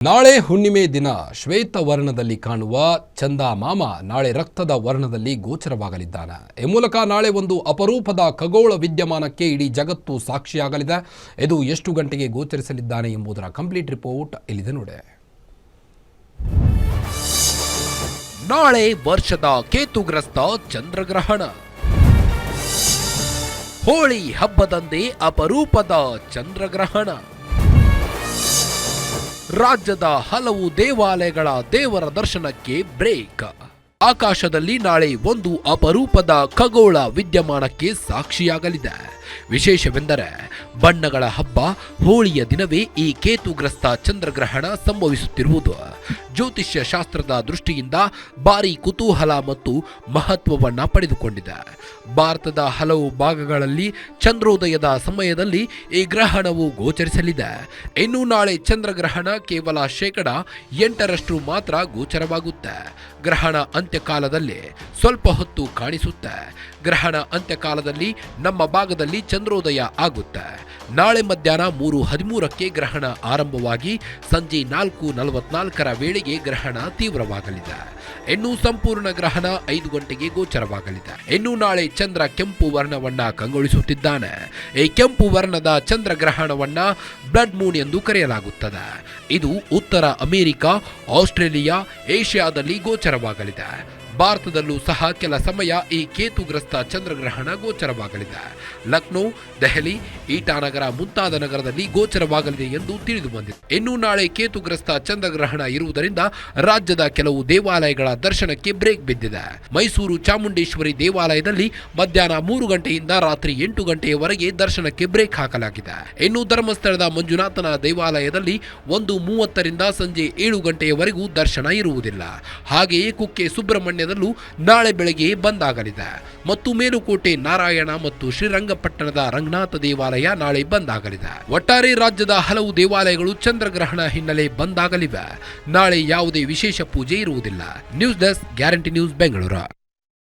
ನಾಳೆ ಹುಣ್ಣಿಮೆ ದಿನ ಶ್ವೇತ ವರ್ಣದಲ್ಲಿ ಕಾಣುವ ಚಂದಮಾಮ ನಾಳೆ ರಕ್ತದ ವರ್ಣದಲ್ಲಿ ಗೋಚರವಾಗಲಿದ್ದಾನೆ. ಈ ಮೂಲಕ ನಾಳೆ ಒಂದು ಅಪರೂಪದ ಖಗೋಳ ವಿದ್ಯಮಾನಕ್ಕೆ ಇಡೀ ಜಗತ್ತು ಸಾಕ್ಷಿಯಾಗಲಿದೆ. ಇದು ಎಷ್ಟು ಗಂಟೆಗೆ ಗೋಚರಿಸಲಿದ್ದಾನೆ ಎಂಬುದರ ಕಂಪ್ಲೀಟ್ ರಿಪೋರ್ಟ್ ಇಲ್ಲಿದೆ ನೋಡಿ. ನಾಳೆ ವರ್ಷದ ಕೇತುಗ್ರಸ್ತ ಚಂದ್ರಗ್ರಹಣ. ಹೋಳಿ ಹಬ್ಬದಂದೇ ಅಪರೂಪದ ಚಂದ್ರಗ್ರಹಣ. ರಾಜ್ಯದ ಹಲವು ದೇವಾಲಯಗಳ ದೇವರ ದರ್ಶನಕ್ಕೆ ಬ್ರೇಕ್. ಆಕಾಶದಲ್ಲಿ ನಾಳೆ ಒಂದು ಅಪರೂಪದ ಖಗೋಳ ವಿದ್ಯಮಾನಕ್ಕೆ ಸಾಕ್ಷಿಯಾಗಲಿದೆ. ವಿಶೇಷವೆಂದರೆ ಬಣ್ಣಗಳ ಹಬ್ಬ ಹೋಳಿಯ ದಿನವೇ ಈ ಕೇತುಗ್ರಸ್ತ ಚಂದ್ರಗ್ರಹಣ ಸಂಭವಿಸುತ್ತಿರುವುದು ಜ್ಯೋತಿಷ್ಯ ಶಾಸ್ತ್ರದ ದೃಷ್ಟಿಯಿಂದ ಭಾರಿ ಕುತೂಹಲ ಮತ್ತು ಮಹತ್ವವನ್ನ ಪಡೆದುಕೊಂಡಿದೆ. ಭಾರತದ ಹಲವು ಭಾಗಗಳಲ್ಲಿ ಚಂದ್ರೋದಯದ ಸಮಯದಲ್ಲಿ ಈ ಗ್ರಹಣವು ಗೋಚರಿಸಲಿದೆ. ಇನ್ನು ನಾಳೆ ಚಂದ್ರಗ್ರಹಣ ಕೇವಲ 8% ಮಾತ್ರ ಗೋಚರವಾಗುತ್ತೆ. ಗ್ರಹಣ ಅಂತ್ಯಕಾಲದಲ್ಲಿ ಸ್ವಲ್ಪ ಹೊತ್ತು ಕಾಣಿಸುತ್ತೆ. ಗ್ರಹಣ ಅಂತ್ಯಕಾಲದಲ್ಲಿ ನಮ್ಮ ಭಾಗದಲ್ಲಿ ಚಂದ್ರೋದಯ ಆಗುತ್ತೆ. ನಾಳೆ ಮಧ್ಯಾಹ್ನ 3:13ಕ್ಕೆ ಗ್ರಹಣ ಆರಂಭವಾಗಿ ಸಂಜೆ 4:44ರ ವೇಳೆಗೆ ಗ್ರಹಣ ತೀವ್ರವಾಗಲಿದೆ. ಇನ್ನು ಸಂಪೂರ್ಣ ಗ್ರಹಣ 5 ಗಂಟೆಗೆ ಗೋಚರವಾಗಲಿದೆ. ಇನ್ನು ನಾಳೆ ಚಂದ್ರ ಕೆಂಪು ವರ್ಣವನ್ನ ಕಂಗೊಳಿಸುತ್ತಿದ್ದಾನೆ. ಈ ಕೆಂಪು ವರ್ಣದ ಚಂದ್ರಗ್ರಹಣವನ್ನ ಬ್ಲಡ್ ಮೂನ್ ಎಂದು ಕರೆಯಲಾಗುತ್ತದೆ. ಇದು ಉತ್ತರ ಅಮೆರಿಕ, ಆಸ್ಟ್ರೇಲಿಯಾ, ಏಷ್ಯಾದಲ್ಲಿ ಗೋಚರವಾಗಲಿದೆ. ಭಾರತದಲ್ಲೂ ಸಹ ಕೆಲ ಸಮಯ ಈ ಕೇತುಗ್ರಸ್ತ ಚಂದ್ರಗ್ರಹಣ ಗೋಚರವಾಗಲಿದೆ. ಲಕ್ನೋ, ದೆಹಲಿ, ಇಟಾನಗರ ಮುಂತಾದ ನಗರದಲ್ಲಿ ಗೋಚರವಾಗಲಿದೆ ಎಂದು ತಿಳಿದು ಬಂದಿದೆ. ಇನ್ನು ನಾಳೆ ಕೇತುಗ್ರಸ್ತ ಚಂದ್ರಗ್ರಹಣ ಇರುವುದರಿಂದ ರಾಜ್ಯದ ಕೆಲವು ದೇವಾಲಯಗಳ ದರ್ಶನಕ್ಕೆ ಬ್ರೇಕ್ ಬಿದ್ದಿದೆ. ಮೈಸೂರು ಚಾಮುಂಡೇಶ್ವರಿ ದೇವಾಲಯದಲ್ಲಿ ಮಧ್ಯಾಹ್ನ 3 ಗಂಟೆಯಿಂದ ರಾತ್ರಿ 8 ಗಂಟೆಯವರೆಗೆ ದರ್ಶನಕ್ಕೆ ಬ್ರೇಕ್ ಹಾಕಲಾಗಿದೆ. ಇನ್ನು ಧರ್ಮಸ್ಥಳದ ಮಂಜುನಾಥನ ದೇವಾಲಯದಲ್ಲಿ 1:30ರಿಂದ ಸಂಜೆ 7 ಗಂಟೆಯವರೆಗೂ ದರ್ಶನ ಇರುವುದಿಲ್ಲ. ಹಾಗೆಯೇ ಕುಕ್ಕೆ ಸುಬ್ರಹ್ಮಣ್ಯ ನಾಳೆ ಬೆಳಗ್ಗೆ ಬಂದ್ ಆಗಲಿದೆ ಮತ್ತು ಮೇಲುಕೋಟೆ ನಾರಾಯಣ ಮತ್ತು ಶ್ರೀರಂಗಪಟ್ಟಣದ ರಂಗನಾಥ ದೇವಾಲಯ ನಾಳೆ ಬಂದ್ ಆಗಲಿದೆ. ಒಟ್ಟಾರೆ ರಾಜ್ಯದ ಹಲವು ದೇವಾಲಯಗಳು ಚಂದ್ರಗ್ರಹಣ ಹಿನ್ನೆಲೆ ಬಂದ್ ಆಗಲಿವೆ. ನಾಳೆ ಯಾವುದೇ ವಿಶೇಷ ಪೂಜೆ ಇರುವುದಿಲ್ಲ. News desk, guarantee news, Bengaluru.